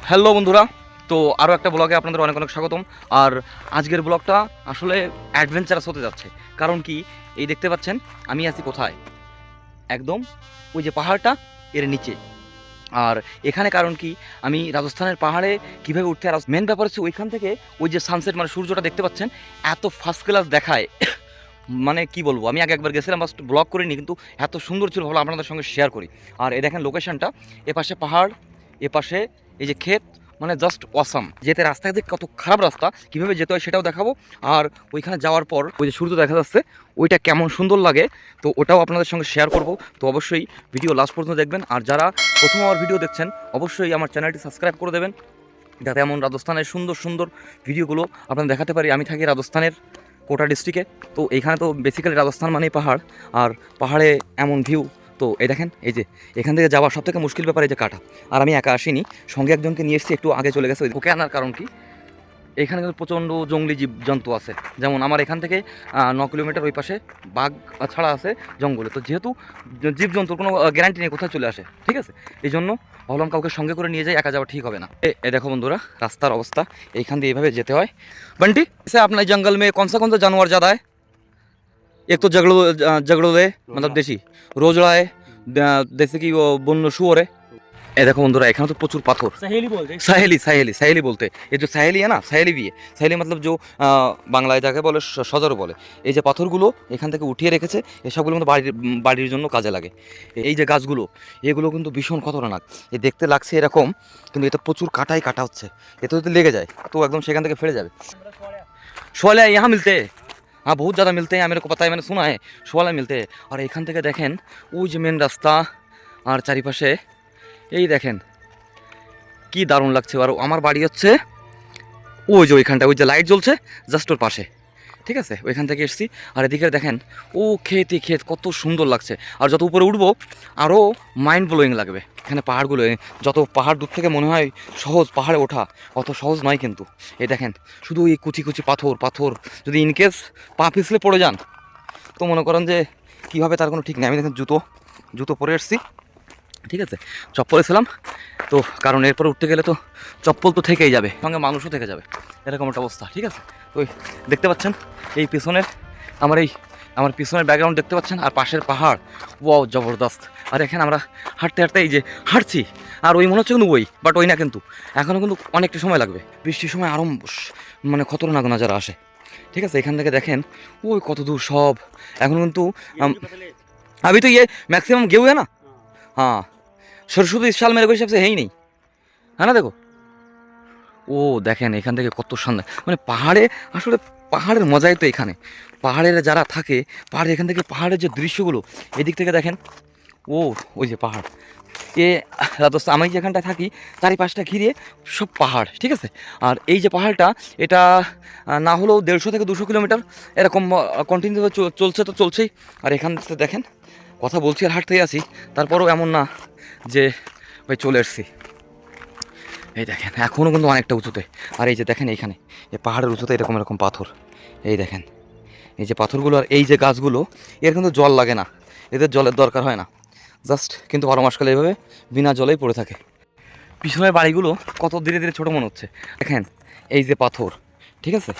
Hello বন্ধুরা, তো আরও একটা ব্লগে আপনাদের অনেক অনেক স্বাগতম। আর আজকের ব্লগটা আসলে অ্যাডভেঞ্চারাস হতে যাচ্ছে। কারণ কি, এই দেখতে পাচ্ছেন আমি আছি কোথায়, একদম ওই যে পাহাড়টা এর নিচে। আর এখানে কারণ কি, আমি রাজস্থানের পাহাড়ে কীভাবে উঠতে, আর মেন ব্যাপার হচ্ছে ওইখান থেকে ওই যে সানসেট মানে সূর্যটা দেখতে পাচ্ছেন, এত ফার্স্ট ক্লাস দেখায়। মানে কি বলবো, আমি আগে একবার গেছিলাম, বাস ব্লগ করিনি, কিন্তু এত সুন্দর ছিল, ভালো আপনাদের সঙ্গে শেয়ার করি। আর এই দেখেন লোকেশনটা, এপাশে পাহাড়, এপাশে এই যে ক্ষেত, মানে জাস্ট অসাম। যেতে রাস্তা দিয়ে কত খারাপ রাস্তা, কীভাবে যেতে হয় সেটাও দেখাবো। আর ওইখানে যাওয়ার পর ওই যে সূর্য দেখা যাচ্ছে, ওইটা কেমন সুন্দর লাগে, তো ওটাও আপনাদের সঙ্গে শেয়ার করব। তো অবশ্যই ভিডিও লাস্ট পর্যন্ত দেখবেন। আর যারা প্রথম আমার ভিডিও দেখছেন, অবশ্যই আমার চ্যানেলটি সাবস্ক্রাইব করে দেবেন, যাতে এমন রাজস্থানের সুন্দর সুন্দর ভিডিওগুলো আপনাদের দেখাতে পারি। আমি থাকি রাজস্থানের কোটা ডিস্ট্রিক্টে, তো এইখানে তো বেসিক্যালি রাজস্থান মানেই পাহাড়, আর পাহাড়ে এমন ভিউ। তো এই দেখেন, এই যে এখান থেকে যাওয়ার সব থেকে মুশকিল ব্যাপার এই যে কাটা। আর আমি একা আসিনি, সঙ্গে একজনকে নিয়ে এসেছি, একটু আগে চলে গেছে। ওকে আনার কারণ কি, এখানে কিন্তু প্রচণ্ড জঙ্গলি জীবজন্তু আছে। যেমন আমার এখান থেকে 9 কিলোমিটার ওই পাশে বাঘ ছাড়া আছে জঙ্গলে। তো যেহেতু জীবজন্তুর কোনো গ্যারান্টি নেই কোথায় চলে আসে, ঠিক আছে, এই জন্য ভাবলাম কাউকে সঙ্গে করে নিয়ে যাই, একা যাওয়া ঠিক হবে না। এ দেখো বন্ধুরা, রাস্তার অবস্থা, এইখান দিয়ে এইভাবে যেতে হয়। बंटी से अपने जंगल में कौन सा जानवर ज़्यादा है? एक तो जगड़ोले मतलब देसी, रोजड़ा है, जैसे कि वो बुन्न शुअर है। ये देखो बंधुरा, एखाने तो प्रचुर पाथर, सहेली बोलते हैं। सहेली सहेली सहेली बोलते, ये जो सहेली है ना, सहेली भी है। सहेली मतलब जो বাংলায় যাকে বলে সজরও বলে। এই যে পাথরগুলো এখান থেকে উঠিয়ে রেখেছে, এসবগুলো কিন্তু বাড়ির জন্য কাজে লাগে। এই যে গাছগুলো, এগুলো কিন্তু ভীষণ খতরনাক। এ দেখতে লাগছে এরকম, কিন্তু এটা প্রচুর কাটা হচ্ছে। এতে যদি লেগে যায় তো একদম সেখান থেকে ফেলে যাবে। शोले यहाँ मिलते हैं, हाँ बहुत ज़्यादा मिलते हैं, मेरे को पता है, मैंने सुना है शोले मिलते हैं। और এখান থেকে দেখেন ওই যে মেন রাস্তা, আর চারিপাশে এই দেখেন কি দারুণ লাগছে। আর আমার বাড়ি হচ্ছে ওই যে ওইখানটা, ওই যে লাইট জ্বলছে জাস্ট ওর পাশে, ঠিক আছে, ওইখান থেকে এসেছি। আর এদিকে দেখেন ও ক্ষেত কত সুন্দর লাগছে। আর যত উপরে উঠবো আরও মাইন্ড ব্লোয়িং লাগবে। এখানে পাহাড়গুলো, যত পাহাড় দূর থেকে মনে হয় সহজ, পাহাড়ে ওঠা অত সহজ নয় কিন্তু। এই দেখেন শুধু এই কুচি কুচি পাথর, যদি ইনকেস পা পিছলে পড়ে যান তো মনে করেন যে কীভাবে তার কোনো ঠিক নেই। আমি দেখেন জুতো পরে এসেছি, ঠিক আছে, চপ্পল ছিলাম তো, কারণ এরপর উঠতে গেলে তো চপ্পল তো থেকেই যাবে, সঙ্গে মানুষও থেকে যাবে, এরকম একটা অবস্থা, ঠিক আছে। তো দেখতে পাচ্ছেন এই পিছনের আমার পিছনের ব্যাকগ্রাউন্ড দেখতে পাচ্ছেন, আর পাশের পাহাড়, ওয়াও জবরদস্ত। আর এখানে আমরা হাঁটতে এই যে হাঁটছি, আর ওই মনে হচ্ছে কিন্তু বাট ওই না, কিন্তু এখনও কিন্তু অনেকটা সময় লাগবে। বৃষ্টির সময় আরও মানে খতরনাক নজারা আসে, ঠিক আছে। এখান থেকে দেখেন ওই কত দূর সব, এখন কিন্তু अभी तो ये मैक्सिमम गेहूँ है ना, हाँ सरसों तो इस साल मेरे को हिसाब से है ही नहीं, है ना। देखो ও দেখেন এখান থেকে কত সুন্দর, মানে পাহাড়ে আসলে পাহাড়ের মজাই তো এখানে। পাহাড়ের যারা থাকে, পাহাড়ে এখান থেকে পাহাড়ের যে দৃশ্যগুলো, এদিক থেকে দেখেন ও ওই যে পাহাড়, এ রাজস্থান, আমি যেখানটায় থাকি চারিপাশটা ঘিরে সব পাহাড়, ঠিক আছে। আর এই যে পাহাড়টা, এটা না হলেও 150 থেকে 200 কিলোমিটার এরকম কন্টিনিউ চলছে, তো চলছেই। আর এখান থেকে দেখেন কথা বলছি আর হাঁটতেই আছি, তারপরেও এমন না যে ভাই চলে এসছি। এই দেখেন এখনও কিন্তু অনেকটা উঁচুতে। আর এই যে দেখেন এইখানে এই পাহাড়ের উঁচুতে এরকম পাথর, এই দেখেন এই যে পাথরগুলো, আর এই যে গাছগুলো, এর কিন্তু জল লাগে না, এদের জলের দরকার হয় না, জাস্ট কিন্তু 12 মাসকালে এভাবে বিনা জলেই পড়ে থাকে। পিছনের বাড়িগুলো কত ধীরে ধীরে ছোটো মনে হচ্ছে, দেখেন এই যে পাথর, ঠিক আছে।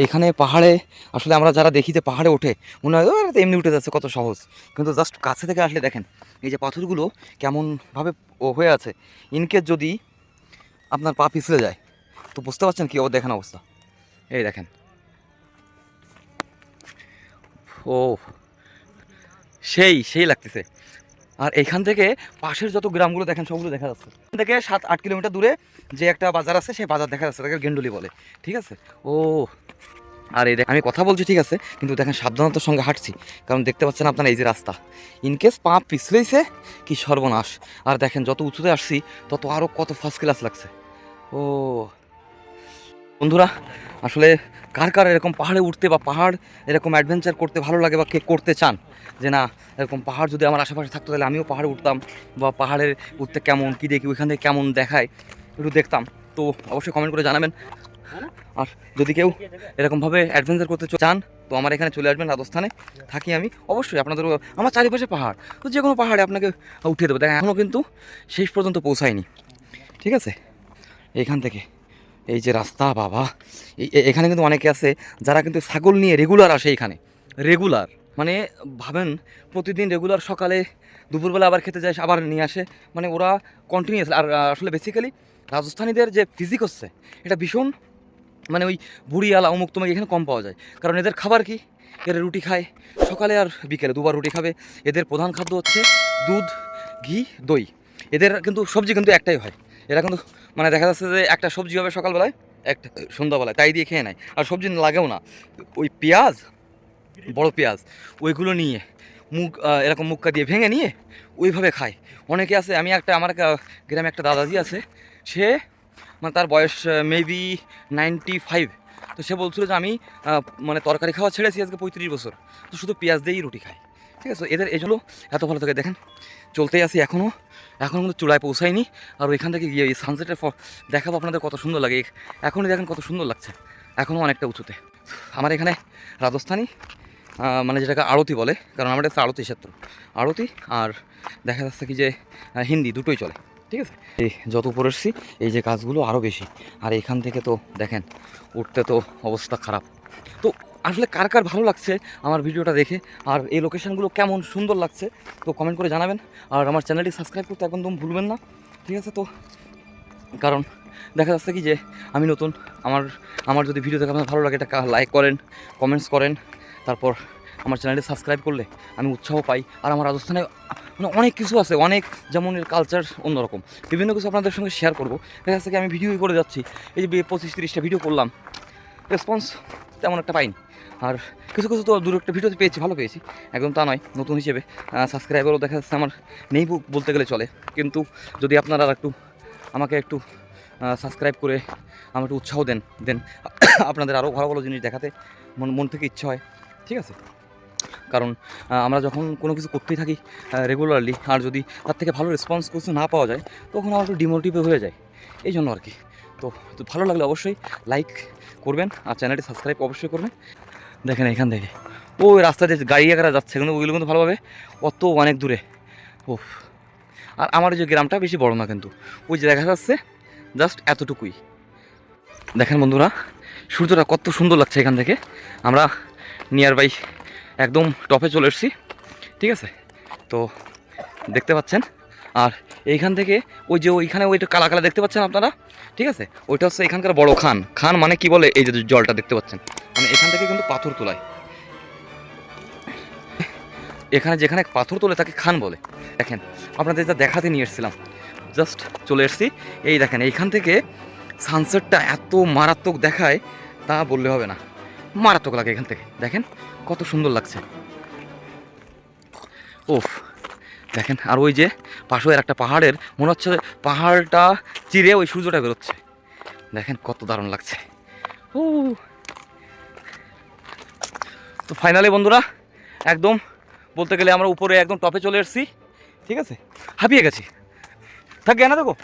এইখানে পাহাড়ে আসলে আমরা যারা দেখি যে পাহাড়ে ওঠে মনে হয় এমনি উঠে যাচ্ছে, কত সহজ, কিন্তু জাস্ট কাছে থেকে আসলে দেখেন এই যে পাথরগুলো কেমনভাবে হয়ে আছে। ইনকেস যদি আপনার পা পিছলে যায় তো বুঝতে পারছেন কী দেখেন অবস্থা, এই দেখেন ও সেই লাগতেছে। আর এইখান থেকে পাশের যত গ্রামগুলো দেখেন সবগুলো দেখা যাচ্ছে। এখান থেকে 7-8 কিলোমিটার দূরে যে একটা বাজার আছে, সেই বাজার দেখা যাচ্ছে, তাকে গেন্ডুলি বলে, ঠিক আছে। ও আর এই আমি কথা বলছি ঠিক আছে, কিন্তু দেখেন সাবধানতার সঙ্গে হাঁটছি, কারণ দেখতে পাচ্ছেন আপনারা এই যে রাস্তা, ইনকেস পা পিছলেইছে কি সর্বনাশ। আর দেখেন যত উঁচুতে আসছি তত আরও কত ফার্স্ট ক্লাস লাগছে। ও বন্ধুরা, আসলে কার এরকম পাহাড়ে উঠতে বা পাহাড় এরকম অ্যাডভেঞ্চার করতে ভালো লাগে, বা কে করতে চান যে না এরকম পাহাড় যদি আমার আশেপাশে থাকতো তাহলে আমিও পাহাড়ে উঠতাম, বা পাহাড়ে উঠতে কেমন কী দেখি, ওইখান থেকে কেমন দেখায় একটু দেখতাম, তো অবশ্যই কমেন্ট করে জানাবেন। আর যদি কেউ এরকমভাবে অ্যাডভেঞ্চার করতে চান তো আমার এখানে চলে আসবেন, রাজস্থানে থাকি আমি, অবশ্যই আপনাদের আমার চারিপাশে পাহাড়, তো যে কোনো পাহাড়ে আপনাকে উঠিয়ে দেবো। দেখেন এখনও কিন্তু শেষ পর্যন্ত পৌঁছায়নি, ঠিক আছে। এইখান থেকে এই যে রাস্তা বাবা, এখানে কিন্তু অনেকে আছে যারা কিন্তু ছাগল নিয়ে রেগুলার আসে এখানে, রেগুলার মানে ভাবেন প্রতিদিন রেগুলার সকালে দুপুরবেলা আবার খেতে যায় আবার নিয়ে আসে, মানে ওরা কন্টিনিউয়াস। আর আসলে বেসিক্যালি রাজস্থানীদের যে ফিজিক হচ্ছে এটা ভীষণ, মানে ওই বুড়িয়ালা অমুক তমুক এখানে কম পাওয়া যায়, কারণ এদের খাবার কি, এরা রুটি খায় সকালে আর বিকেলে দুবার রুটি খাবে। এদের প্রধান খাদ্য হচ্ছে দুধ, ঘি, দই। এদের কিন্তু সবজি কিন্তু একটাই হয়, এরা কিন্তু মানে দেখা যাচ্ছে যে একটা সবজি হবে সকালবেলায়, একটা সন্ধ্যাবেলায়, তাই দিয়ে খেয়ে নেয়, আর সবজি লাগেও না। ওই পেঁয়াজ, বড় পেঁয়াজ ওইগুলো নিয়ে মুখ এরকম মুখটা দিয়ে ভেঙে নিয়ে ওইভাবে খায়। অনেকে আছে, আমি একটা আমার গ্রামে একটা দাদাজি আছে, সে মানে তার বয়স মেবি 95। তো সে বলছিল যে আমি মানে তরকারি খাওয়া ছেড়েছি আজকে 35 বছর, তো শুধু পেঁয়াজ দিয়েই রুটি খাই। ঠিক আছে, এদের এই জন্য এত ভালো থাকে। দেখেন চলতেই আসি এখনও কিন্তু চূড়ায় পৌঁছায়নি। আর ওইখান থেকে গিয়ে এই সানসেটের দেখাবো আপনাদের কত সুন্দর লাগে। এখনই দেখেন কত সুন্দর লাগছে, এখনও অনেকটা উঁচুতে। আমার এখানে রাজস্থানী মানে যেটাকে আড়তি বলে, কারণ আমার কাছে আড়তি ক্ষেত্র, আড়তি আর দেখা যাচ্ছে কি যে হিন্দি দুটোই চলে। ঠিক আছে, এই যত উপরে এসেছি এই যে গাছগুলো আরও বেশি, আর এখান থেকে তো দেখেন উঠতে তো অবস্থা খারাপ। তো আসলে কার কার ভালো লাগছে আমার ভিডিওটা দেখে, আর এই লোকেশানগুলো কেমন সুন্দর লাগছে, তো কমেন্ট করে জানাবেন। আর আমার চ্যানেলটি সাবস্ক্রাইব করতে একদম ভুলবেন না। ঠিক আছে, তো কারণ দেখা যাচ্ছে কি যে আমি নতুন, আমার যদি ভিডিও দেখে আপনার ভালো লাগে এটা লাইক করেন, কমেন্টস করেন, তারপর আমার চ্যানেলটি সাবস্ক্রাইব করলে আমি উৎসাহ পাই। আর আমার রাজস্থানে মানে অনেক কিছু আছে, অনেক, যেমন এর কালচার অন্যরকম, বিভিন্ন কিছু আপনাদের সঙ্গে শেয়ার করবো। দেখা যাচ্ছে কি আমি ভিডিওই করে যাচ্ছি, এই যে 25-30টা ভিডিও করলাম, রেসপন্স তেমন একটা পাইনি। আর কিছু কিছু তো দূর একটা ভিডিওতে পেয়েছি, ভালো পেয়েছি, একদম তা নয়। নতুন হিসেবে সাবস্ক্রাইবারও দেখা যাচ্ছে আমার নেই বলতে গেলে চলে, কিন্তু যদি আপনারা একটু আমাকে একটু সাবস্ক্রাইব করে আমার একটু উৎসাহ দেন আপনাদের আরও ভালো ভালো জিনিস দেখাতে মন থেকে ইচ্ছা হয়। ঠিক আছে, কারণ আমরা যখন কোনো কিছু করতেই থাকি রেগুলারলি, আর যদি তার থেকে ভালো রেসপন্স কিছু না পাওয়া যায়, তখন আমার একটু ডিমোটিভ হয়ে যায়। এই জন্য আর কি। তো ভালো লাগলে অবশ্যই লাইক করবেন, আর চ্যানেলটি সাবস্ক্রাইব অবশ্যই করবেন। দেখেন এখান থেকে ওই রাস্তা দিয়ে গাড়ি এগারা যাচ্ছে, কিন্তু ওইগুলো কিন্তু ভালোভাবে অত অনেক দূরে। ও, আর আমার যে গ্রামটা বেশি বড় না, কিন্তু ওই যে দেখা যাচ্ছে জাস্ট এতটুকুই। দেখেন বন্ধুরা সূর্যটা কত সুন্দর লাগছে এখান থেকে। আমরা নিয়ার বাই একদম টপে চলে এসেছি। ঠিক আছে, তো দেখতে পাচ্ছেন, আর এইখান থেকে ওই যে ওইখানে ওইটা কালা কালা দেখতে পাচ্ছেন আপনারা। ঠিক আছে, ওইটা হচ্ছে এখানকার বড় খান মানে কি বলে, এই যে জলটা দেখতে পাচ্ছেন, মানে এখান থেকে কিন্তু পাথর তোলায়, এখানে যেখানে পাথর তোলে তাকে খান বলে। দেখেন আপনাদের যা দেখাতে নিয়ে এসেছিলাম, জাস্ট চলে এসেছি। এই দেখেন এইখান থেকে সানসেটটা এত মারাত্মক দেখায় তা বললে হবে না, মারাত্মক লাগে এখান থেকে। দেখেন কত সুন্দর লাগছে, ওফ। দেখেন আর ওই যে পাশের একটা পাহাড়ের মনে হচ্ছে পাহাড়টা চিরে ওই সূর্যটা বেরোচ্ছে, দেখেন কত দারুণ লাগছে। ও, তো ফাইনালি বন্ধুরা একদম বলতে গেলে আমরা উপরে একদম টপে চলে এসেছি। ঠিক আছে, হাঁপিয়ে গেছি, थक गया ना देखो।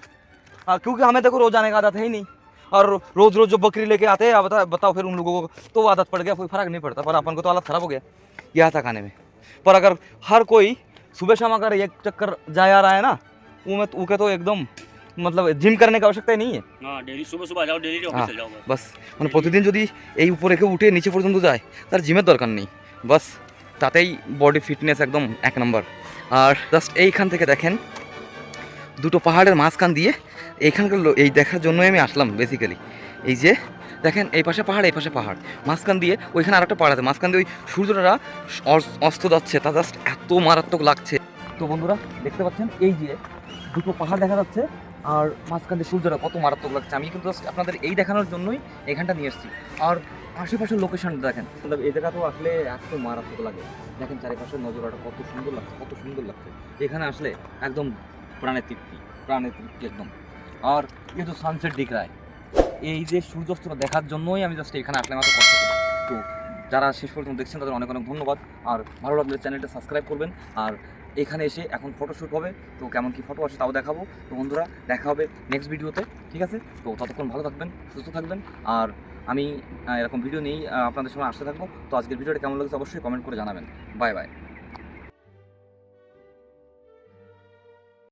हाँ, क्योंकि हमें देखो रोज आने का आदत है ही नहीं, और रोज रोज जो बकरी लेके आते हैं बताओ फिर उन लोगों को तो आदत पड़ गया, कोई फर्क नहीं पड़ता, पर अपन को तो हालत खराब हो गया यहाँ तक आने में। पर अगर हर कोई सुबह शाम अगर एक चक्कर जा आ रहा है ना, वो के तो एकदम मतलब जिम करने की आवश्यकता नहीं है। डेली सुबह सुबह जाओ, डेली ऑफिस चले जाओ बस মানে প্রতিদিন যদি এই উপরে কেউ উঠে নিচে পর্যন্ত যায়, তার জিমের দরকার নেই, বাস তাতেই বডি ফিটনেস একদম এক নম্বর। আর জাস্ট এইখান থেকে দেখেন দুটো পাহাড়ের মাঝখান দিয়ে, এইখানকার এই দেখার জন্যই আমি আসলাম বেসিক্যালি। এই যে দেখেন এই পাশে পাহাড়, এই পাশে পাহাড়, মাঝখান দিয়ে ওইখানে আরেকটা পাহাড় আছে, মাঝখান দিয়ে ওই সূর্যটা অস্ত যাচ্ছে, তা জাস্ট এত মারাত্মক লাগছে। তো বন্ধুরা দেখতে পাচ্ছেন এই যে দুটো পাহাড় দেখা যাচ্ছে, আর মাঝখান দিয়ে সূর্যটা কত মারাত্মক লাগছে। আমি কিন্তু জাস্ট আপনাদের এই দেখানোর জন্যই এখানটা নিয়ে এসেছি। আর আশেপাশের লোকেশনটা দেখেন, এই জায়গাতেও আসলে এত মারাত্মক লাগে। দেখেন চারিপাশের নজরাটা কত সুন্দর লাগছে, কত সুন্দর লাগছে। এখানে আসলে একদম প্রাণের তৃপ্তি একদম। আর এই তো সানসেট দিক রায়, এই যে সূর্যাস্তটা দেখার জন্যই আমি জাস্ট এখানে আসলাম, এত কষ্ট করে। তো যারা শেষ পর্যন্ত দেখছেন তাদের অনেক অনেক ধন্যবাদ। আর ভালো লাগলে চ্যানেলটা সাবস্ক্রাইব করবেন। আর এখানে এসে এখন ফটোশ্যুট হবে, তো কেমন কি ফটো আসে তাও দেখাবো। তো বন্ধুরা দেখা হবে নেক্সট ভিডিওতে। ঠিক আছে, তো ততক্ষণ ভালো থাকবেন, সুস্থ থাকবেন, আর আমি এরকম ভিডিও নিয়েই আপনাদের সময় আসতে থাকবো। তো আজকের ভিডিওটা কেমন লাগছে অবশ্যই কমেন্ট করে জানাবেন। Bye bye.